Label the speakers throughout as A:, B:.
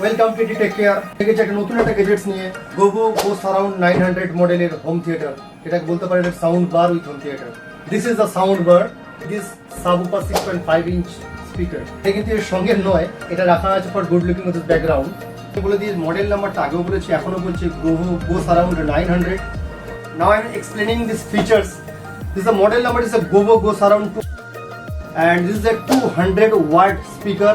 A: Welcome to take care. দেখেছি একটা নতুন একটা গ্যাজেটস নিয়ে গোভো গোসারাউন্ড 900 মডেলের হোম থিয়েটার। এটাকে বলতে পারেন sound bar with home theatre. This is the sound bar, this subwoofer 6.5 inch speaker. এটা কিন্তু এর সঙ্গে নয়, এটা রাখা আছে for good looking with background. বলে দিয়ে মডেল নাম্বারটা আগেও বলেছি, এখনো বলছি গোভো গোসারাউন্ড 900। Now I am explaining these features. This is the model number, is a Govo GOSURROUND 2, and this is a 200 watt speaker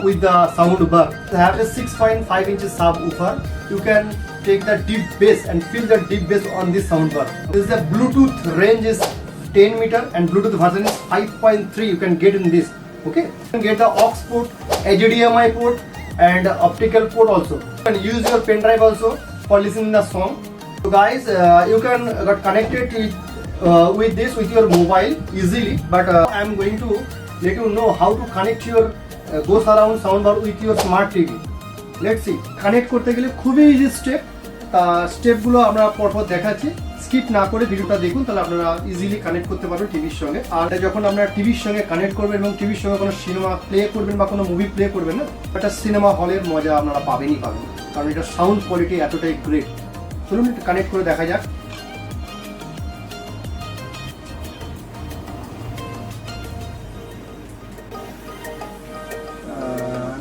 A: with the sound bar. They have a 6.5 inch subwoofer. You can take the deep bass and feel the deep bass on this sound bar. This is the Bluetooth range is 10 meter and Bluetooth version is 5.3. You can get in this. Okay, you can get the aux port, HDMI port, and optical port also. You can use your pen drive also for listening the song. So guys, you can get connected with this with your mobile easily, but I am going to let you know how to connect your GOSURROUND soundbar with your smart TV. Let's see. Connect করতে গেলে খুবই easy step. স্টেপগুলো আমরা পরপর দেখাচ্ছি, skip না করে ভিডিওটা দেখুন, তাহলে আপনারা ইজিলি কানেক্ট করতে পারবেন টিভির সঙ্গে। আর যখন আপনারা টিভির সঙ্গে কানেক্ট করবেন এবং টিভির সঙ্গে কোনো সিনেমা প্লে করবেন বা কোনো মুভি প্লে করবেন না, একটা সিনেমা হলের মজা আপনারা পাবেনই পাবেন, কারণ এটা সাউন্ড কোয়ালিটি এতটাই গ্রেট। চলুন একটু কানেক্ট করে দেখা যাক।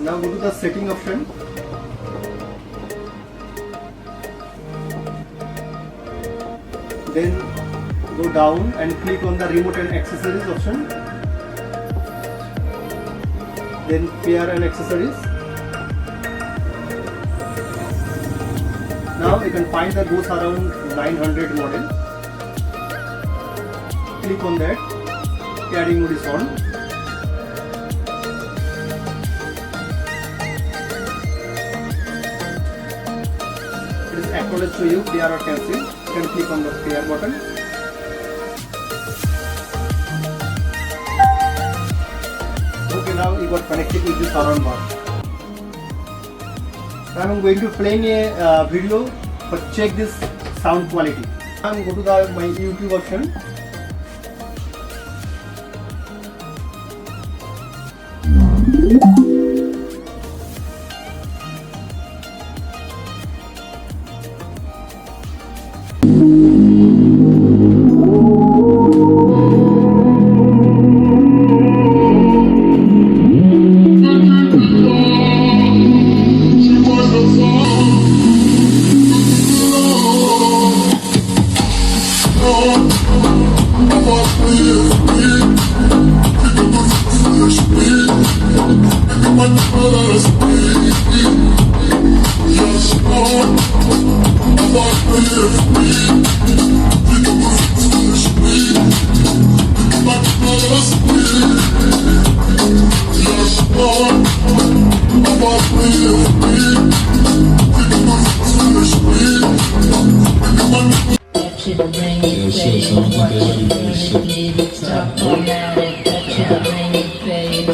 A: Now go to the setting option. Then go down and click on the remote and accessories option. Then pair and accessories. Now you can find the GOSURROUND 900 model. Click on that. Pairing mode is on. It is acknowledged to you, pair or cancel. You can click on the pair button. Okay, now you got connected with the surround bar. I am going to play a video, but check this sound quality. I am go to my YouTube option.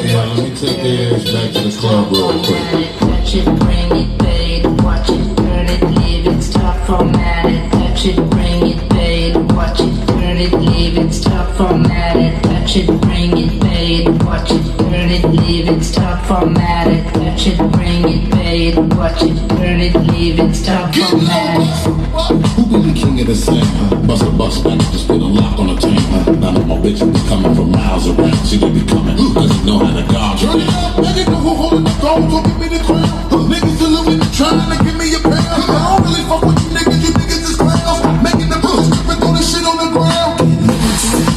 B: Let me take their ass back to the club real quick.
C: Touch it, bring it, babe. Watch it, turn it, leave it, stop, format it. Touch it, bring it, babe. Watch it, turn it, leave it, stop, format it. Touch it, bring it, babe. Watch it, turn it, leave it, stop, format it. Touch it, bring it, babe. Watch it, turn it, leave it, stop, format it.
B: Who be the king of the slang? Bust a bus back, just put a lock on the tank. Now my bitches be coming from miles around. See they be coming, cause they know how to dodge it. Nigga know who holding the phone, so give me the crown. Niggas still with me trying to give me a pound. I don't really fuck with you niggas is clowns. Making the push, and throw this shit on the ground.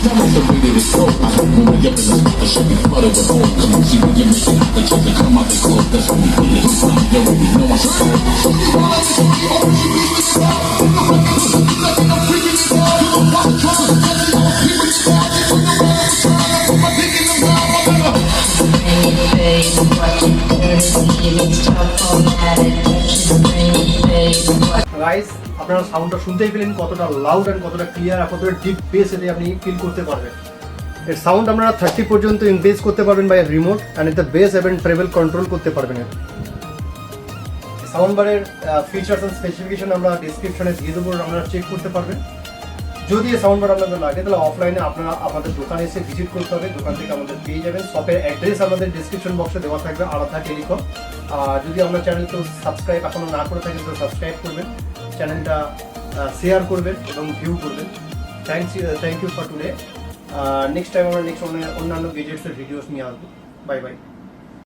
B: Tell me the way that it's so. I don't know me up in the spot, I should be flooded with home. Come on, see when you make it out, the chicken come out the club. That's when we put it. You already know I'm so. So you wanna let me know what you be with the I'm freaking it out. You don't want to trouble, I'm keeping it down. You put the rap on the time, I put my dick in the mouth.
C: Bring it, babe. Watch it, turn it, leave it, stop, format it. Touch it, bring it, babe.
A: Guys, আপনারা সাউন্ডটা শুনতেই পেলেন কতটা loud and কতটা clear আর কতটা deep base এতে আপনি feel করতে পারবেন। এর সাউন্ড আপনারা 30 পর্যন্ত ইনক্রিজ করতে পারবেন বাই রিমোট, এন্ড এতে বেস এবং ট্রেবল কন্ট্রোল করতে পারবেন। সাউন্ড বারের ফিচারস এন্ড স্পেসিফিকেশন আমরা ডেসক্রিপশনে দিয়ে দেবো, আপনারা চেক করতে পারবেন। যদি এই সাউন্ড বার আপনাদের লাগে তাহলে অফলাইনে আপনারা আমাদের দোকানে এসে ভিজিট করতে হবে, দোকান থেকে আমাদের পেয়ে যাবেন। শপের অ্যাড্রেস আমাদের ডিসক্রিপশন বক্সে দেওয়া থাকবে, আলাদা টেলিকম। আর যদি আপনার চ্যানেলকে সাবস্ক্রাইব এখনো না করে থাকেন তো সাবস্ক্রাইব করবেন, চ্যানেলটা শেয়ার করবেন এবং ভিউ করবেন। Thank you for today. Next time আমরা অন্যান্য গেজেটসের ভিডিওস নিয়ে আসবো। Bye by.